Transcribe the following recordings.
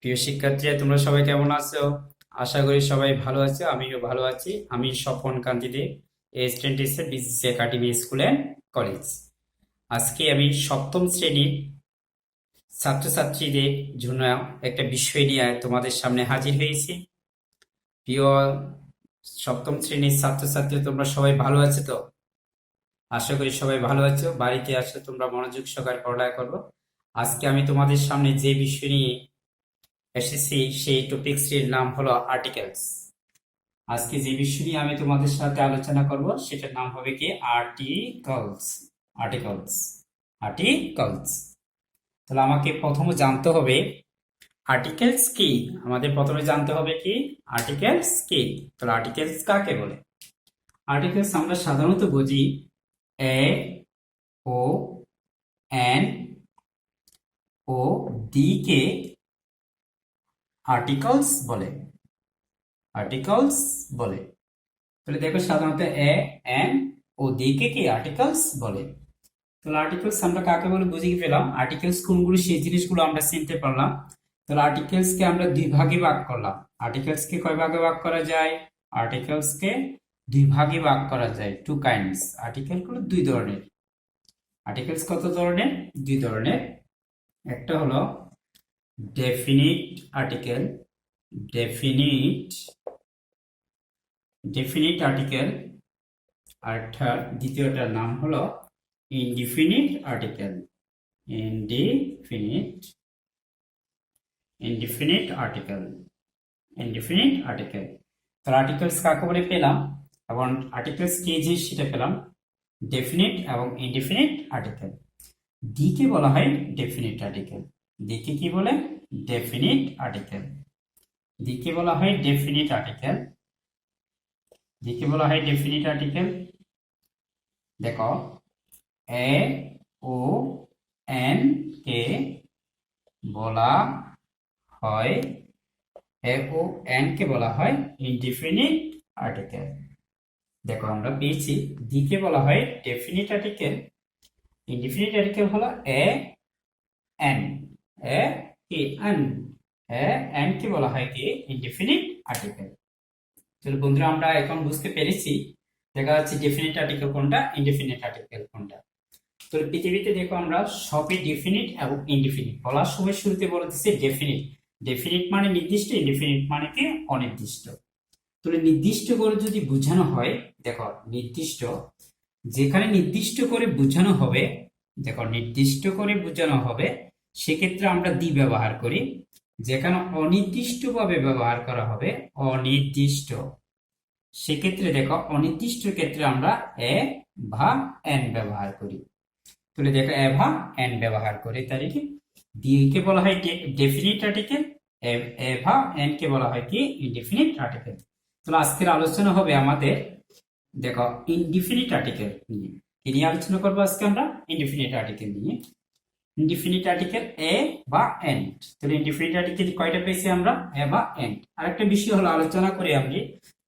প্রিয় শিক্ষার্থীরা, তোমরা সবাই কেমন আছো? আশা করি সবাই ভালো আছো। আমিও ভালো আছি। আমি Swapan Kanti Deb, assistant teacher, BCC academy school and college. আজকে আমি সপ্তম শ্রেণীর ছাত্রছাত্রীদের জন্য একটা বিষয় নিয়ে তোমাদের সামনে হাজির হয়েছি। প্রিয় সপ্তম শ্রেণীর ছাত্রছাত্রী, তোমরা সবাই ভালো আছো তো? আশা করি সবাই ভালো আছো। বাড়িতে আসো, তোমরা মনোযোগ সহকারে পড়ালেখা করবো। আজকে আমি তোমাদের সামনে যে বিষয় নিয়ে এসেছি সেই টপিকসটির নাম হলো আর্টিকেলস। আজকে যে বিষয় নিয়ে আমি তোমাদের সাথে আলোচনা করব সেটার নাম হবে কি আর্টিকলস। Articles, articles. তাহলে আমাকে প্রথমে জানতে হবে আর্টিকেলস কি। আমাদের প্রথমে জানতে হবে কি আর্টিকেলস কি। তাহলে আর্টিকেলস কাকে বলে? আর্টিকেলস আমরা সাধারণত বুঝি এ, ও, এন ও ডি কে আর্টিকলস বলে। আর্টিকলস বলে। তাহলে দেখো, সাধারণত এ, এন ও ডি কে কি আর্টিকলস বলে। তাহলে আর্টিকেলস আমরা কাকে বলে বুঝিয়ে পেলাম। আর্টিকেলস কোনগুলো সেই জিনিসগুলো আমরা চিনতে পারলাম। তাহলে আর্টিকেলস কে আমরা দুই ভাগে ভাগ করলাম। আর্টিকেলস কে কয় ভাগে ভাগ করা যায়? আর্টিকেলস কে দুই ভাগে ভাগ করা যায়, টু কাইন্ডস। আর্টিকেল গুলো দুই ধরনের। আর্টিকেলস কত ধরনের? দুই ধরনের। একটা হলো definite article, definite definite article. আর দ্বিতীয়টার নাম হলো indefinite article. Indefinite indefinite article, indefinite article. তাহলে আর্টিকেলস কাকে বলে পেলাম, এবং আর্টিকেলস কি জিনিস সেটা পেলাম। ডেফিনিট এবং ইনডিফিনিট আর্টিকেল। ডি কে বলা হয় ডেফিনিট আর্টিকেল। ডি কে কি বলে? Definite article. ডি কে বলা হয় ডেফিনিট আর্টিকেল। ডি কে বলা হয় ডেফিনিট আর্টিকেল। দেখো, এ ও এন কে বলা হয়, এ ও এন কে বলা হয় ইনডিফিনিট আর্টিকেল। দেখো, আমরা পেয়েছি ডি কে বলা হয় ডেফিনিট আর্টিকেল। ইনডিফিনিট আর্টিকেল হলো এ এন। এ কি এন, এ এন কে বলা হয় কি ইনডিফিনিট আর্টিকেল। তাহলে বন্ধুরা, আমরা এখন বুঝতে পেরেছি দেখা যাচ্ছে ডেফিনিট আর্টিকেল কোনটা, ইনডিফিনিট আর্টিকেল কোনটা। তো পৃথিবীতে দেখো, আমরা সবই ডেফিনিট এবং ইনডিফিনিট বলার সময় শুরুতে বলে দিচ্ছে ডেফিনিট। ডেফিনিট মানে নির্দিষ্ট, ইনডিফিনিট মানে কি অনির্দিষ্ট। তাহলে নির্দিষ্ট করে যদি বোঝানো হয়, দেখো নির্দিষ্ট, যেখানে নির্দিষ্ট করে বোঝানো হবে, দেখো নির্দিষ্ট করে বোঝানো হবে সেক্ষেত্রে আমরা দি ব্যবহার করি। যেখানে অনির্দিষ্ট ভাবে ব্যবহার করা হবে, অনির্দিষ্ট, সেক্ষেত্রে দেখো অনির্দিষ্ট ক্ষেত্রে আমরা এ বা এন ব্যবহার করি। তাহলে দেখো এ বা এন ব্যবহার করি, তাহলে কি ডি কে বলা হয় ডেফিনিট আর্টিকেল, এ বা এন কে বলা হয় কি ইনডিফিনিট আর্টিকেল। তাহলে আজকের আলোচনা হবে আমাদের, দেখো, ইনডিফিনিট আর্টিকেল নিয়ে। কি নিয়ে আলোচনা করবো আজকে আমরা? ইনডিফিনিট আর্টিকেল নিয়ে। ইনডিফিনিট আর্টিকেল এ বা এন্ড। তাহলে ইনডিফিনিট আর্টিকেল কয়টা পেয়েছি আমরা? এ বা এন্ড। আরেকটা বিষয় হলো আলোচনা করি আমি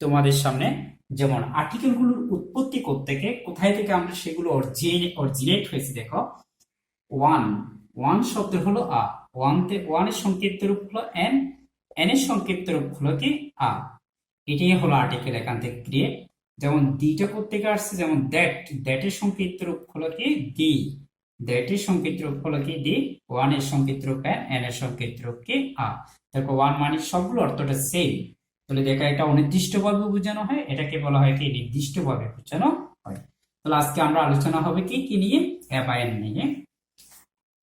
তোমাদের সামনে, যেমন আর্টিকেল গুলোর উৎপত্তি থেকে কোথায় থেকে আমরা সেগুলো অরিজিনেট হয়েছে। দেখো, ওয়ান, ওয়ান শব্দ হলো আ। ওয়ানের সংক্ষিপ্ত রূপ হলো এন, এন এর সংক্ষিপ্ত রূপ হলো কি আ। এটাই হলো আর্টিকেল এখান থেকে ক্রিয়েট। যেমন দিটা থেকে আসছে, যেমন দ্যাট, দ্যাটের সংক্ষিপ্ত রূপ হলো কি দি, দ্যাটের সংক্ষিপ্ত রূপ হলো কি দি। ওয়ান এর সংক্ষিপ্ত রূপ এন, এন এর সংক্ষিপ্ত রূপ কি আ। দেখো, ওয়ান মানে সবগুলো অর্থটা সেম। তাহলে দেখো, এটা অনির্দিষ্ট ভাবে বোঝানো হয়, এটাকে বলা হয় কি নির্দিষ্ট ভাবে বোঝানো হয়। তাহলে আজকে আমরা আলোচনা হবে কি কি নিয়ে? এ বা এন নিয়ে।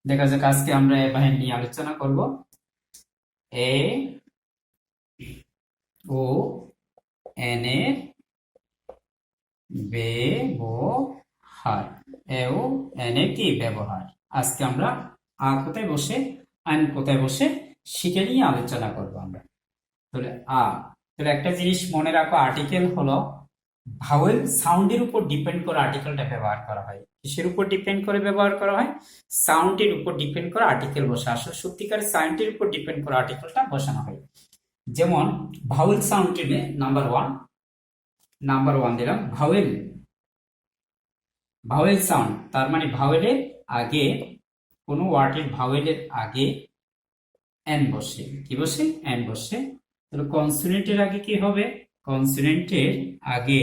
দেখা যাক, আজকে আমরা এ বা এন নিয়ে আলোচনা করব। এ ও এন এর ব্যবহার। এ ও এন এর কি ব্যবহার। আজকে আমরা আ কোথায় বসে, আন কোথায় বসে সেটা নিয়ে আলোচনা করব আমরা। তাহলে আ, তাহলে একটা জিনিস মনে রাখো, আর্টিকেল হলো ভাওয়েল সাউন্ডের উপর ডিপেন্ড করে আর্টিকেলটা ব্যবহার করা হয়। কিসের উপর ডিপেন্ড করে ব্যবহার করা হয়? সাউন্ডের উপর ডিপেন্ড করে আর্টিকেল বসে। আসলে সত্যিকার সাউন্ডের উপর ডিপেন্ড করে আর্টিকেলটা বসানো হয়। যেমন ভাওয়েল সাউন্ড টেনে নাম্বার ওয়ান দিলাম ভাওয়েল। ভাওয়েল সাউন্ড তার মানে ভাওয়েলের আগে, কোনো ওয়ার্ডের ভাওয়েলের আগে এন বসে, কি বসে? এন বসে। তাহলে কনসোনেন্টের আগে কি হবে? কনসোনেন্টের আগে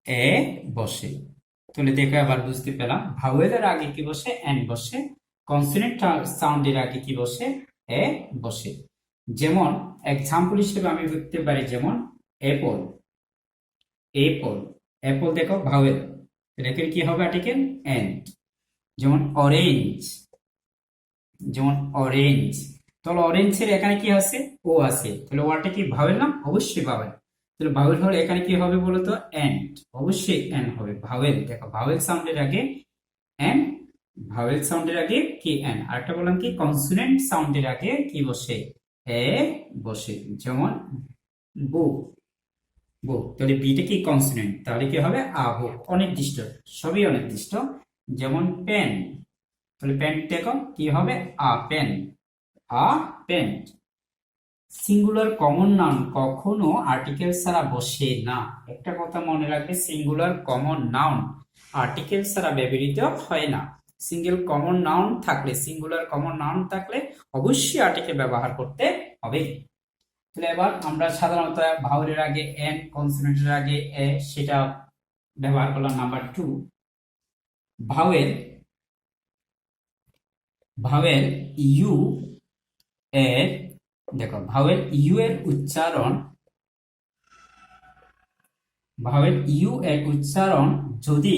এ বসে। তাহলে দেখো আবার বুঝতে পেলাম, ভাওয়েলের আগে কি বসে? এন বসে। কনসোনেন্ট সাউন্ডের আগে কি বসে? এ বসে। যেমন এক্সাম্পল হিসেবে আমি লিখতে পারি, যেমন অ্যাপল, অ্যাপল, অ্যাপল দেখো ভাওয়েল, এটাকে কি হবে? Article N. যেমন অরেঞ্জ, যেমন অরেঞ্জ, তাহলে অরেঞ্জের এখানে কি আছে? ও আছে, তাহলে ওয়ার্ডটা কি ভাওয়েল না? অবশ্যই ভাওয়েল। তাহলে ভাওয়েল হলে এখানে কি হবে বলতো? এন্ড, অবশ্যই এন হবে। ভাওয়েল দেখো, ভাওয়েল সাউন্ডের আগে এন, ভাওয়েল সাউন্ডের আগে কি? এন। আরেকটা বললাম কি, কনসোনেন্ট সাউন্ডের আগে কি বসে? এ বসে। যেমন বুক, বুক, তাহলে বিটা কি? কনসোনেন্ট, তাহলে কি হবে? আ বুক, অনির্দিষ্ট, সবই অনির্দিষ্ট। যেমন পেন, তাহলে পেন দেখো কি হবে? A pen, a pen. Singular common noun কখনো আর্টিকেল ছাড়া বসে না। একটা কথা মনে রাখবে, সিঙ্গুলার কমন নাউন আর্টিকেল ছাড়া ব্যবহৃত হয় না। সিঙ্গেল কমন নাউন থাকলে, সিঙ্গুলার কমন নাউন থাকলে অবশ্যই আর্টিকেল ব্যবহার করতে হবে। তাহলে এবার আমরা সাধারণত ভাওয়েলের আগে এন, কনসোনেন্টের আগে এ, সেটা ব্যবহার করলাম। নাম্বার 2, ভাওয়েল, ভাওয়েল ইউ এর, দেখো ভাওয়েল ইউ এর উচ্চারণ, ভাওয়েল ইউ এর উচ্চারণ যদি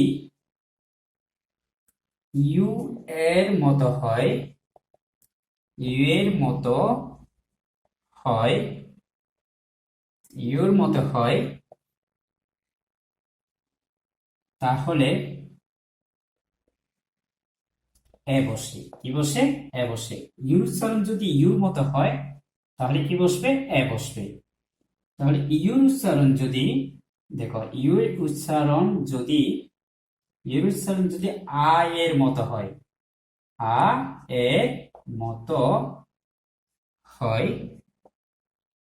ইউ এর মতো হয়, ইউ এর মতো হয়, ইউর মতো হয়, তাহলে এ বসে, কি বসে? এ বসে। ইউর উচ্চারণ যদি ইউর মতো হয় তাহলে কি বসবে? এ বসবে। তাহলে ইউর উচ্চারণ যদি, দেখো ইউর উচ্চারণ যদি, ইউর উচ্চারণ যদি আ এর মতো হয়, আ এর মতো হয়,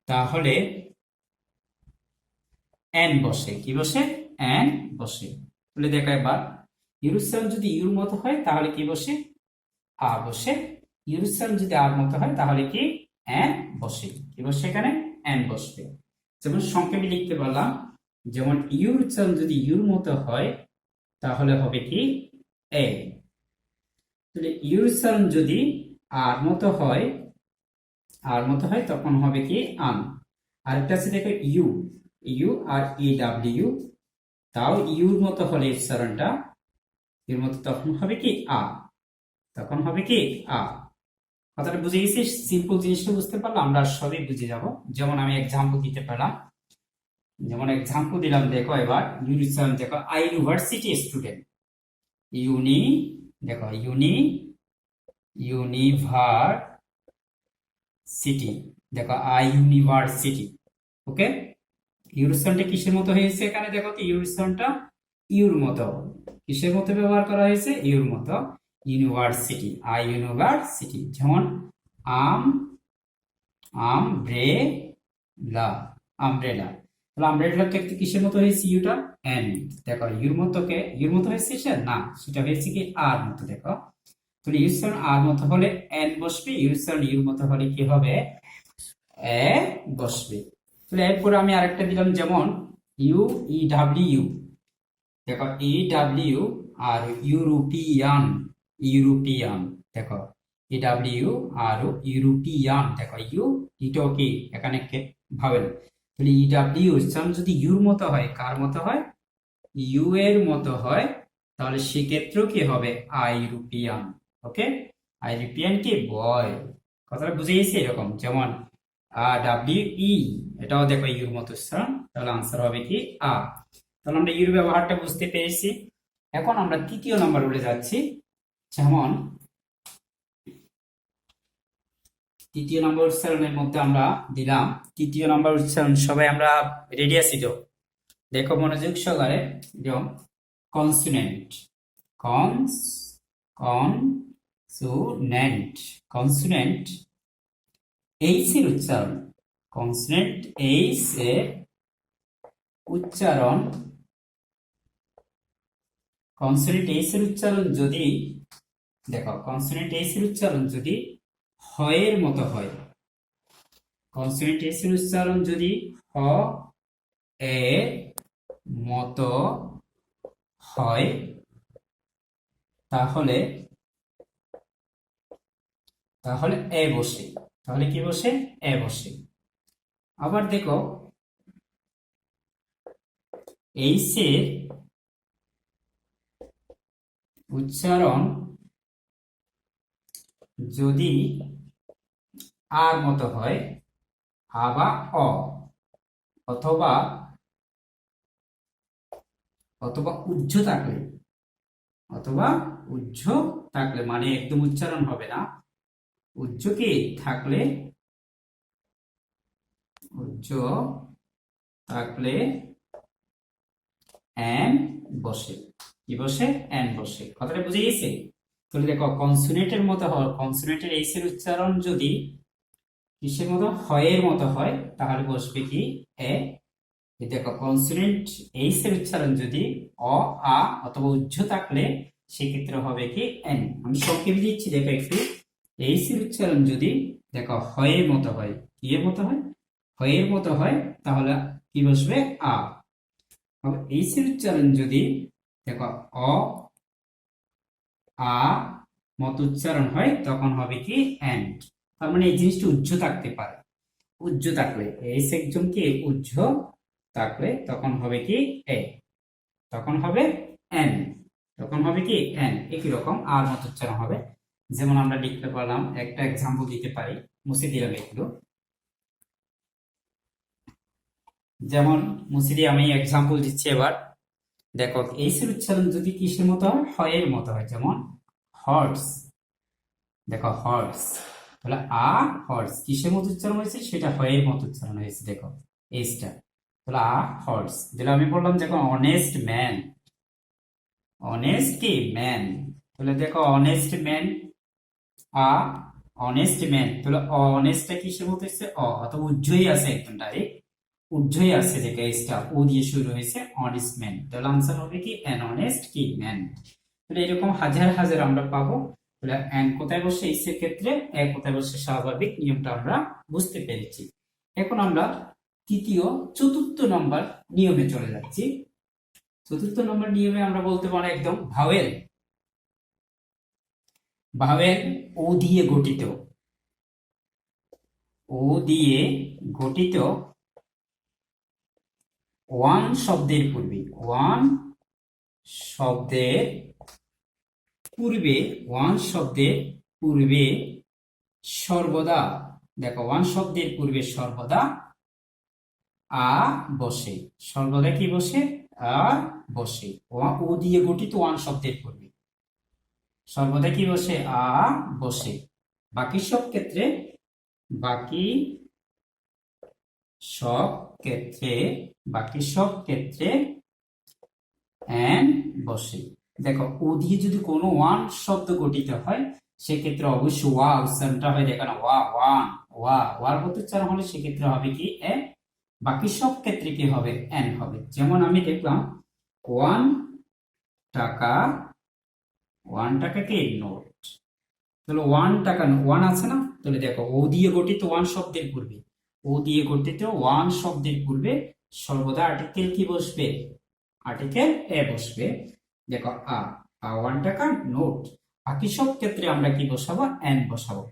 তাহলে এন বসে, কি বসে? এন বসে। তাহলে দেখো এবার, ইউর উচ্চারণ যদি ইউর মতো হয় তাহলে কি বসে? আ বসে। ইউর উচ্চারণ যদি আর মতো হয় তাহলে কি? এন বসে। কি বসে এখানে? এন বসবে। যেমন সংক্ষেপে লিখতে পারলাম, যেমন ইউর উচ্চারণ যদি ইউর মতো হয় তাহলে হবে কি? এ। তাহলে ইউর উচ্চারণ যদি আর মতো হয়, আর মতো হয় তখন হবে কি? আন। আরেকটা আছে দেখো ইউ, ইউ আর ই ডাব্লিউ, তাও ইউর মতো হলে উচ্চারণটা, ইউর মতো তখন হবে কি? আ, তখন হবে কি? আ। কথাটা বুঝে গেছি? সিম্পল জিনিসটা বুঝতে পারলে আমরা সবই বুঝে যাব। যেমন আমি এক্সাম্পল দিতে পারলাম, যেমন এক্সাম্পল দিলাম, দেখো এবার ইউর উচ্চারণ দেখো, আই ইউনিভার্সিটি স্টুডেন্ট, ইউনি, দেখো ইউনি, ইউনিভার্সিটি, দেখো আই ইউনিভার্সিটি। ওকে, ইউরোসনটা কিসের মতো হয়েছে? এখানে দেখো তো ইউরোসনটা ইউর মতো, কিসের মতো ব্যবহার করা হয়েছে? ইউর মতো। University, I university. যেমন আম, আমব্রেলা, আমব্রেলা, তাহলে আমব্রেলা কিসের মতো হয়েছে? Yuta N. দেখো ইউর মতো কে, ইউর মতো হয়েছে সেটা না, সেটা হয়েছে কি? আর মতো। দেখো, তাহলে ইউর আর মতো হলে এন বসবে, ইউর মতো হলে কি হবে? এ বসবে। তাহলে এরপরে আমি আরেকটা দিলাম, যেমন ইউ ই ডাব্লিউ, দেখো ই ডাব্লিউ আর ইউরোপিয়ান, ইউরোপিয়ান, দেখো ই ডাব্লিউ আর ইউরোপিয়ান, দেখো ইউ, ইটাও কি এখানে ভাবেন। তাহলে ই ডাব্লিউ উচ্চারণ যদি ইউর মতো হয়, কার মতো হয়? ইউ এর মতো হয়, তাহলে সেক্ষেত্রেও কি হবে? আইরুপিয়ান। ওকে, আইরুপিয়ান কি? বয়। কথাটা বুঝে গেছি? এরকম যেমন ডাব্লিউ ই, এটাও দেখো ইউর মতো উচ্চারণ, তাহলে আনসার হবে কি? আ। তাহলে আমরা ইউর ব্যবহারটা বুঝতে পেরেছি। এখন আমরা তৃতীয় নাম্বার বলে যাচ্ছি। যেমন তৃতীয় নম্বর উচ্চারণের মধ্যে আমরা দিলাম, তৃতীয় নম্বর উচ্চারণ সবাই আমরা রেডি আছি তো? দেখো মনোযোগ সহকারে, যেমন consonant, cons, consonant, consonant H এর উচ্চারণ, কনসোনেন্ট এইচ এর উচ্চারণ, কনসোনেন্ট এইচ এর উচ্চারণ যদি, দেখো কনসোনেন্ট এইচ এর উচ্চারণ যদি হয়ের মতো হয়, কনসোনেন্ট এস এর উচ্চারণ যদি হ এর মতো হয় তাহলে তাহলে এ বসে, তাহলে কি বসে? এ বসে। আবার দেখো এইস এর উচ্চারণ যদি আর মতো হয়, আ বা অ, অথবা অথবা উজ্জ থাকলে, অথবা উজ্জ থাকলে মানে একদম উচ্চারণ হবে না, উজ্জ কি থাকলে, উজ্জ থাকলে এন বসে। কি বসে? এন বসে। কথাটা বুঝে গেছে? তাহলে দেখো কনসোনেন্টের মতো হয়, কনসোনেন্টের এইস এর উচ্চারণ যদি কিসের মতো? হয়ের মতো হয় তাহলে বসবে কি? এ। দেখো কনসোনেন্ট এইস এর উচ্চারণ যদি অ, আ অথবা উজ্জ থাকলে সেক্ষেত্রে হবে কি? এন। আমি সংক্ষেপে দিচ্ছি দেখো একটু। এইস এর উচ্চারণ যদি দেখো হয়ের মতো হয়, কি এর মতো হয়? হয়ের মতো হয় তাহলে কি বসবে? আ। এইস এর উচ্চারণ যদি দেখো অ, আ মত উচ্চারণ হয় তখন হবে কি? এন্ড। তার মানে এই জিনিসটা উজ্জ থাকতে পারে, উজ্জ থাকলে এইস একজন কি উজ্জ থাকলে তখন হবে কি? এ। তখন হবে এন। তখন হবে কি? এন। একই রকম আর মত উচ্চারণ হবে। যেমন আমরা লিখতে পারলাম, একটা এক্সাম্পল দিতে পারি, মুছে দিলাম এগুলো। যেমন মুছে দিয়ে আমি এক্সাম্পল দিচ্ছি এবার। দেখো এইস এর উচ্চারণ যদি কিসের মতো হয়? হয়ের মতো হয়, যেমন হর্স। দেখো হর্স, তাহলে আ হর্স কিসের মতো উচ্চারণ হয়েছে? সেটা হয়ের মতো উচ্চারণ হয়েছে। দেখো এইসটা, তাহলে আ হর্স। তাহলে আমি বললাম দেখো অনেস্ট ম্যান, অনেস্ট কি? ম্যান। তাহলে দেখো অনেস্ট ম্যান, আ অনেস্ট ম্যান, তাহলে অনেস্টটা কিসের মতো হচ্ছে? অ, অথবা উজ্জয়ী আছে একদম ডাইরেক্ট, উজ্জয়ী আছে, যে এইসটা ও দিয়ে শুরু হয়েছে, অনেস্ট ম্যান। তাহলে আনসার হবে কি? অ্যান অনেস্ট কি? ম্যান। তাহলে এরকম হাজার হাজার আমরা পাবো। তাহলে অ্যান কোথায় বসে এইস এর ক্ষেত্রে, এ কোথায় বসে, স্বাভাবিক নিয়মটা আমরা বুঝতে পেরেছি। এখন আমরা তৃতীয় চতুর্থ নম্বর নিয়মে চলে যাচ্ছি। চতুর্থ নম্বর নিয়মে আমরা বলতে পারি একদম ভাওয়েল। ভাওয়েল ও দিয়ে গঠিত, ও দিয়ে গঠিত ওয়ান শব্দের পূর্বে, ওয়ান শব্দের পূর্বে, ওয়ান শব্দের পূর্বে সর্বদা, দেখো ওয়ান শব্দের পূর্বে সর্বদা আ বসে। সর্বদা কি বসে? আ বসে। ও দিয়ে গঠিত ওয়ান শব্দের পূর্বে সর্বদা কি বসে? আ বসে। বাকি সব ক্ষেত্রে, বাকি সব ক্ষেত্রে, বাকি সব ক্ষেত্রে এন বসে। দেখো ও দিয়ে যদি কোনো ওয়ান শব্দ গঠিত হয় সেক্ষেত্রে অবশ্যই ওয়া উচ্চারণটা হয়, দেখো না, ওয়া, ওয়ান, ওয়া, ওয়ার মতো উচ্চারণ হলে সেক্ষেত্রে হবে কি? এ। বাকি সব ক্ষেত্রে কি হবে? এন হবে। যেমন আমি দেখলাম 1 টাকা, 1 টাকা কি? নোট। তাহলে 1 টাকা, ওয়ান আছে না? তাহলে দেখো ও দিয়ে গঠিত ওয়ান শব্দের পূর্বে, ও দিয়ে গঠিত ওয়ান শব্দের পূর্বে সর্বদা আর্টিকেল কি বসবে? আর্টিকেল এ বসবে। দেখো 1 টাকা নোট। বাকি সব ক্ষেত্রে আমরা কি বসাবো? এন বসাবো।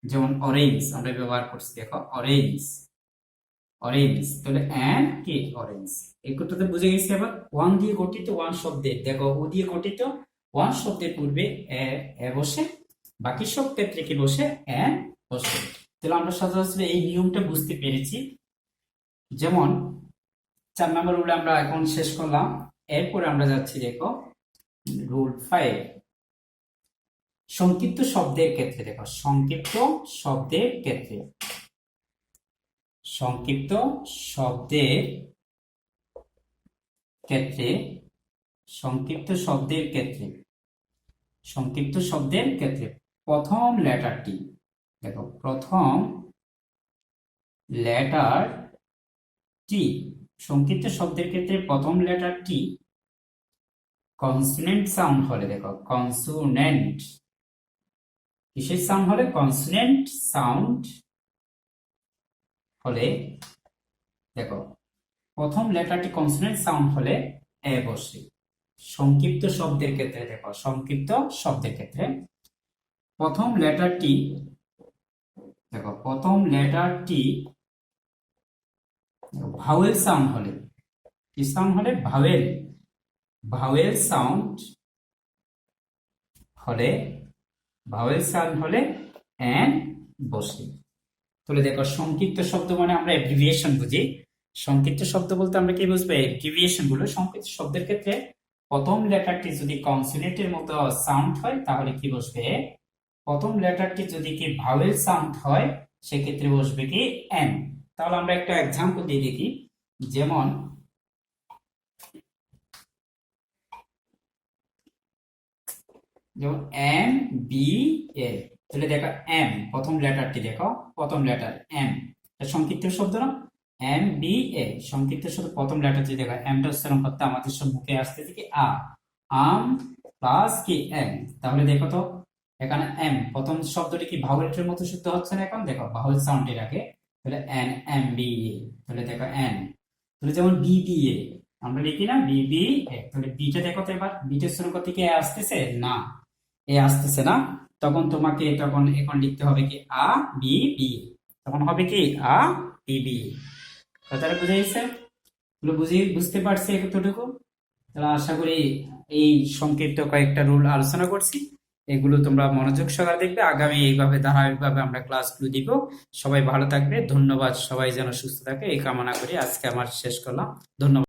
যেমন অরেঞ্জ আমরা ব্যবহার করছি, দেখো অরেঞ্জ, অরেঞ্জ, তাহলে এন কি? অরেঞ্জ। এই কথাটা বুঝে গেছি। আবার ওয়ান দিয়ে গঠিত ওয়ান শব্দের, দেখো ও দিয়ে গঠিত ওয়ান শব্দের পূর্বে এ বসে, বাকি সব ক্ষেত্রে কি বসে? এন বসে। তাহলে আমরা সাধারণত এই নিয়মটা বুঝতে পেরেছি। যেমন 4 নম্বর রুল আমরা এখন শেষ করলাম। এরপরে আমরা যাচ্ছি দেখো রুল 5, সংক্ষিপ্ত শব্দের ক্ষেত্রে। দেখো সংক্ষিপ্ত শব্দের ক্ষেত্রে, সংক্ষিপ্ত শব্দের ক্ষেত্রে, সংক্ষিপ্ত শব্দের ক্ষেত্রে, সংক্ষিপ্ত শব্দের ক্ষেত্রে প্রথম লেটারটি, দেখো প্রথম লেটারটি, সংক্ষিপ্ত শব্দের ক্ষেত্রে প্রথম লেটারটি কনসোনেন্ট সাউন্ড হলে, দেখো কনসোনেন্ট কিসের সাউন্ড হলে? কনসোনেন্ট সাউন্ড হলে, দেখো প্রথম লেটারটি কনসোনেন্ট সাউন্ড হলে এ বসে। সংক্ষিপ্ত শব্দের ক্ষেত্রে দেখো, সংক্ষিপ্ত শব্দের ক্ষেত্রে প্রথম লেটারটি, দেখো প্রথম লেটারটি ভাওয়েল সাউন্ড হলে, কি সাউন্ড হলে? ভাওয়েল, ভাওয়েল সাউন্ড হলে, ভাওয়েল সাউন্ড হলে এন বসে। তাহলে দেখো সংক্ষিপ্ত শব্দ মানে আমরা অ্যাব্রিভিয়েশন বুঝি। সংক্ষিপ্ত শব্দ বলতে আমরা কি বুঝবো? অ্যাব্রিভিয়েশন গুলো। সংক্ষিপ্ত শব্দের ক্ষেত্রে প্রথম লেটারটি যদি কনসোনেন্টের মতো সাউন্ড হয় তাহলে কি বসবে? প্রথম লেটারটি যদি কি ভাওয়েল সাউন্ড হয় সেক্ষেত্রে বসবে কি? এন। তাহলে আমরা একটা এক্সাম্পল দিয়ে দেখি। যেমন এম বি এ, তাহলে দেখো এম প্রথম লেটারটি, দেখো প্রথম লেটার এম, সংক্ষিপ্ত শব্দ না? এম বি এ সংক্ষিপ্ত শব্দ, প্রথম লেটারটি দেখো এমটা উচ্চারণ করতে আমাদের সব মুখে আসতেছে কি? আ, আম প্লাস কি এম। তাহলে দেখো তো এখানে এম প্রথম শব্দটি কি ভাওয়েলের মতো শুদ্ধ হচ্ছে না? এখন দেখো ভাওয়েল সাউন্ডে রাখে, তাহলে এন এম বি এ, তাহলে দেখো এন। তাহলে যেমন বি বি এ আমরা লিখি না? বি বি এ, তাহলে বিটা দেখো তো এবার, বিটা উচ্চারণ করতে কি এ আসতেছে? না, এ আসতেছে না। তখন তোমাকে তখন এখন লিখতে হবে কি? আ বি বি, তখন হবে কি? আ বি বি। কথাটা বুঝে গেছে? বুঝতে পারছি এতটুকু? তাহলে আশা করি এই সংক্ষিপ্ত কয়েকটা রুল আলোচনা করছি, এগুলো তোমরা মনোযোগ সহকারে দেখবে। আগামী এইভাবে ধারাবাহিকভাবে আমরা ক্লাসগুলো দিব। সবাই ভালো থাকবে, ধন্যবাদ। সবাই যেন সুস্থ থাকে এই কামনা করি আজকে আমার শেষ করলাম। ধন্যবাদ।